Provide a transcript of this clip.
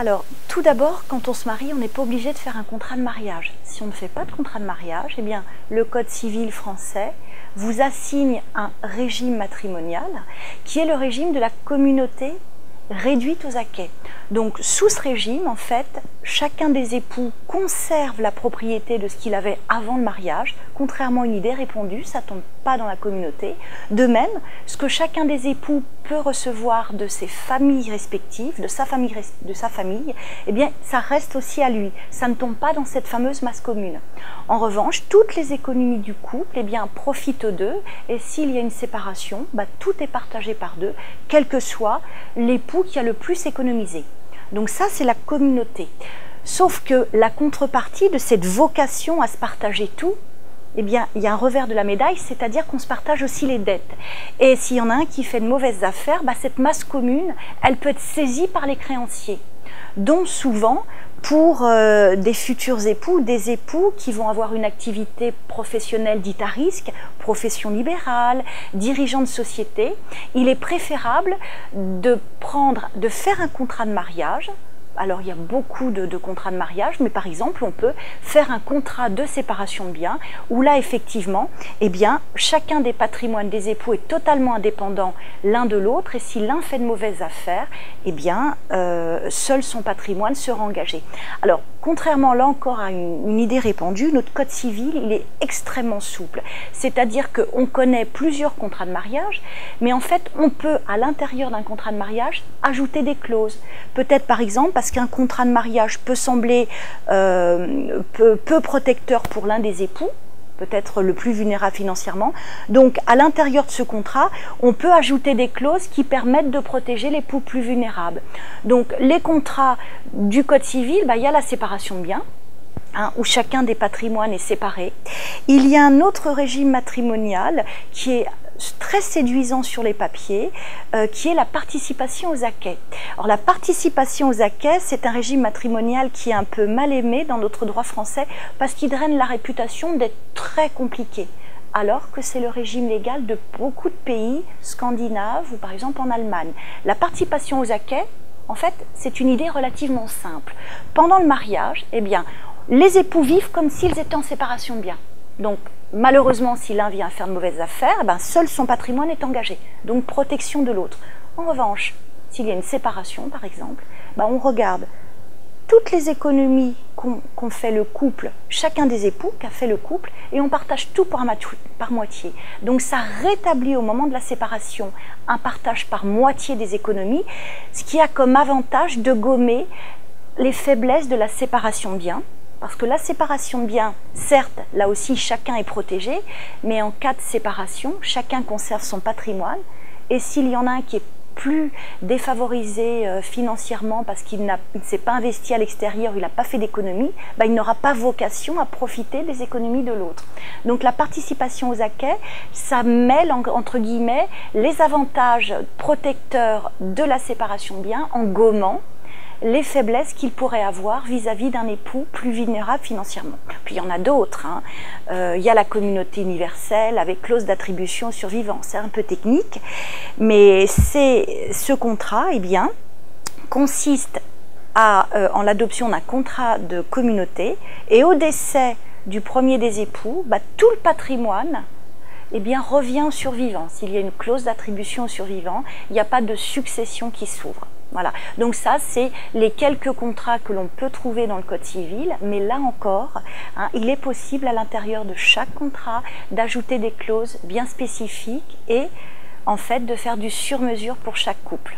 Alors, tout d'abord, quand on se marie, on n'est pas obligé de faire un contrat de mariage. Si on ne fait pas de contrat de mariage, eh bien, le Code civil français vous assigne un régime matrimonial qui est le régime de la communauté réduite aux acquêts. Donc, sous ce régime, en fait, chacun des époux conserve la propriété de ce qu'il avait avant le mariage, contrairement à une idée répandue, ça ne tombe pas dans la communauté. De même, ce que chacun des époux peut recevoir de ses familles respectives, de sa famille, eh bien, ça reste aussi à lui. Ça ne tombe pas dans cette fameuse masse commune. En revanche, toutes les économies du couple, eh bien, profitent d'eux, et s'il y a une séparation, tout est partagé par deux, quel que soit l'époux qui a le plus économisé. Donc ça, c'est la communauté. Sauf que la contrepartie de cette vocation à se partager tout, eh bien, il y a un revers de la médaille, c'est-à-dire qu'on se partage aussi les dettes. Et s'il y en a un qui fait de mauvaises affaires, cette masse commune, elle peut être saisie par les créanciers. Donc souvent, pour des futurs époux, des époux qui vont avoir une activité professionnelle dite à risque, profession libérale, dirigeant de société, il est préférable de faire un contrat de mariage. Alors il y a beaucoup de contrats de mariage, mais par exemple on peut faire un contrat de séparation de biens où là effectivement, eh bien, chacun des patrimoines des époux est totalement indépendant l'un de l'autre et si l'un fait de mauvaises affaires, eh bien seul son patrimoine sera engagé. Alors contrairement là encore à une idée répandue, notre code civil il est extrêmement souple, c'est-à-dire qu'on connaît plusieurs contrats de mariage, mais en fait on peut à l'intérieur d'un contrat de mariage ajouter des clauses, peut-être par exemple parce qu'un contrat de mariage peut sembler peu protecteur pour l'un des époux, peut-être le plus vulnérable financièrement. Donc, à l'intérieur de ce contrat, on peut ajouter des clauses qui permettent de protéger l'époux plus vulnérable. Donc, les contrats du Code civil, il y a la séparation de biens, où chacun des patrimoines est séparé. Il y a un autre régime matrimonial qui est très séduisant sur les papiers, qui est la participation aux acquêts. Alors la participation aux acquêts, c'est un régime matrimonial qui est un peu mal aimé dans notre droit français parce qu'il draine la réputation d'être très compliqué, alors que c'est le régime légal de beaucoup de pays scandinaves ou par exemple en Allemagne. La participation aux acquêts, en fait, c'est une idée relativement simple. Pendant le mariage, eh bien, les époux vivent comme s'ils étaient en séparation de biens. Donc, malheureusement, si l'un vient faire de mauvaises affaires, seul son patrimoine est engagé, donc protection de l'autre. En revanche, s'il y a une séparation, par exemple, on regarde toutes les économies qu'ont fait le couple, chacun des époux qu'a fait le couple, et on partage tout par moitié. Donc ça rétablit au moment de la séparation un partage par moitié des économies, ce qui a comme avantage de gommer les faiblesses de la séparation de biens. Parce que la séparation de biens, certes, là aussi, chacun est protégé, mais en cas de séparation, chacun conserve son patrimoine. Et s'il y en a un qui est plus défavorisé financièrement parce qu'il ne s'est pas investi à l'extérieur, il n'a pas fait d'économie, il n'aura pas vocation à profiter des économies de l'autre. Donc la participation aux acquêts, ça mêle entre guillemets les avantages protecteurs de la séparation de biens en gommant les faiblesses qu'il pourrait avoir vis-à-vis d'un époux plus vulnérable financièrement. Puis il y en a d'autres. Il y a la communauté universelle avec clause d'attribution au survivant. C'est un peu technique, mais ce contrat, eh bien, consiste en l'adoption d'un contrat de communauté et au décès du premier des époux, tout le patrimoine revient au survivant. S'il y a une clause d'attribution au survivant, il n'y a pas de succession qui s'ouvre. Voilà, donc ça c'est les quelques contrats que l'on peut trouver dans le Code civil, mais là encore, il est possible à l'intérieur de chaque contrat d'ajouter des clauses bien spécifiques et en fait de faire du sur-mesure pour chaque couple.